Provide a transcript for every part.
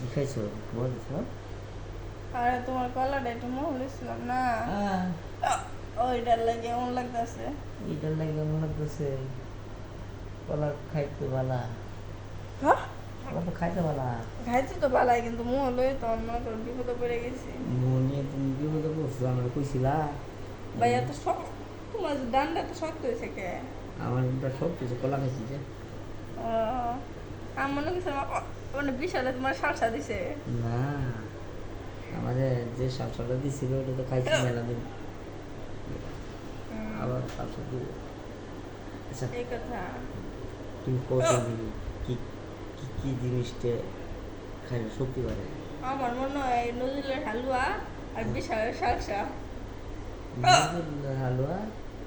কি খাইছো বলছো? আরে তোমার কলাটা একটু মহলেছিলাম না, ওইটার লাগে এমন লাগতেছে। এটার লাগে কেমন লাগতেছে? কলা খাইতে বালা, হ্যাঁ, কলা তো খাইতে বালা। খাইছি তো পালাই, কিন্তু মহলই তো মনে করো বিপদে পড়ে গেছি। মন নিয়ে তুমি বিপদে পড়ছো, আমরা কইছিলা। ভাই এত শক্ত, তোমার যে ডান্ডা এত শক্ত হয়েছে কে? আমার সব কিছু কলা খাইছি যে। আমার মনে করছে মানে বিশালে তোমার সালসা দিছে। না, আমাদের যে শাকসবজি দিছিল ওটা তো খাইছি মেলা দিন, আবার শাকসবজি। আচ্ছা, এই কথা। তুমি কত দিবি? কি কি কি জিনিসটা খাইলে শক্তি বাড়ে? আমার মনে হয় নজরুলের হালুয়া আর বিশালের সালসা। হালুয়া,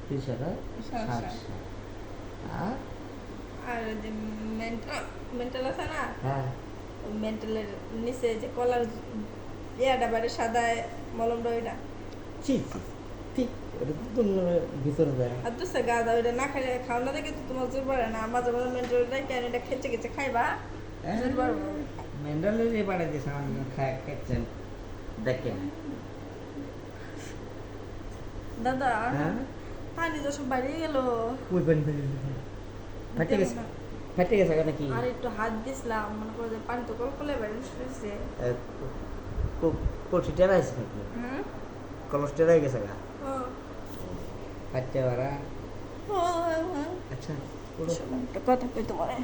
পিসারা, শাকসা। আর আর যে মেন্টাল আছে না, হ্যাঁ, মেন্টালের নিচে যে কলার ইয়াটা বাড়ি সাদা মলমটা ওইটা। ছি ছি, ঠিক ওটা তো তোমার ভিতরে দেয়। আর দুসে গাদা ওইটা না খাইলে খাও না দেখে তো তোমার জোর বাড়ে না, মাঝে মাঝে মেন্টালটা কেন এটা খেচে খেচে খাইবা জোর বাড়বো। মেন্ডালে যে পাড়ে দিয়েছে আমার খায় খাচ্ছেন দেখেন। দাদা হ্যাঁ, পানি তো সব বাড়িয়ে গেল। ওই পানি পানি ফাটে গেছে, ফাটে গেছে নাকি? আর একটু হাত দিছিলাম, মনে করো যে পানি তো কলকলে বাড়ি শুয়েছে। কঠিটা রাইছে নাকি? হুম, কলসটা রাই গেছে গা ও ফাটতে পারা। ও, ও। আচ্ছা, শোনো, একটা কথা কই তোমারে।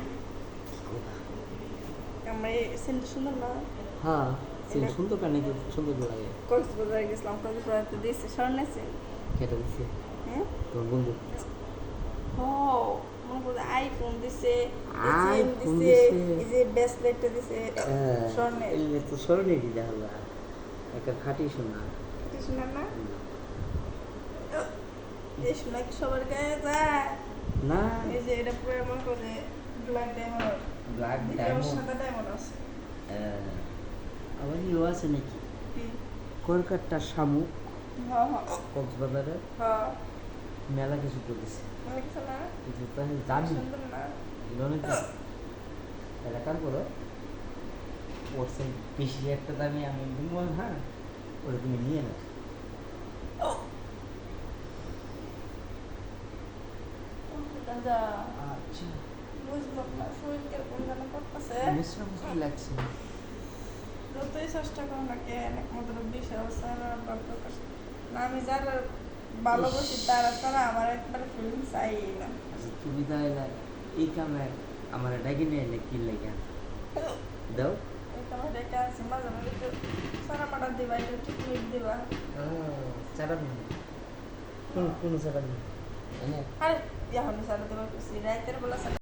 আমার এই সেন্ট সুন্দর না? হ্যাঁ, সিন সুন্দর কানে কি সুন্দর লাগে। কক্সবাজার গেছিলাম, কক্সবাজারতে দিয়েছে স্বর্ণেছে। খেতে দিচ্ছে হ্যাঁ, তোর বন্ধু। ও মনে করো আইফোন দিছে, চেন আইফোন দিছে, দিছে। এই যে ব্রেসলেটটা দিছে স্বর্ণের। এলে তো স্মরণে দিতে হবে একটা খাঁটি শোনা। কি শোনা না? এই শোনা কি সবার গায়ে যায়? না, এই যে এটা পুরো মনে করো যে ব্ল্যাক ডায়মন্ড, ব্ল্যাক ভিতরে ডায়মন্ড। সাদা ডায়মন্ড আছে। আবার ইও আছে নাকি? কি? কলকাতা শামুক হ্যাঁ হ্যাঁ কক্সবাজারে হ্যাঁ, মেলা কিছু করেছে, মনে কিছু না? কিন্তু তো আমি জানি সুন্দর না? এগুলো অনেক এলাকার করো ওর সে বেশি একটা দামে আমি দিব। হ্যাঁ, ওটা তুমি নিয়ে নাও। দাদা আচ্ছা, বুঝলাম না, শরীর কিরকম যেন করতেছে। মিশ্র মিশ্র লাগছে। যতই চেষ্টা করো না কেন একমাত্র বিষয় অবস্থা না আমি যারা ভালোবাসি তারা ছাড়া আমার একবার ফিলিংস চাই না। আচ্ছা, তুমি তাহলে এই কামে আমার ডাকি নিয়ে এলে কি লেগে দাও। এই তোমার ডেকে আছে, মাঝে মাঝে একটু সারা পাটা দিবা, একটু ট্রিটমেন্ট দিবা। চাটান কোন কোন চাটান? আরে এখন সারা দিবা, রাইতের বেলা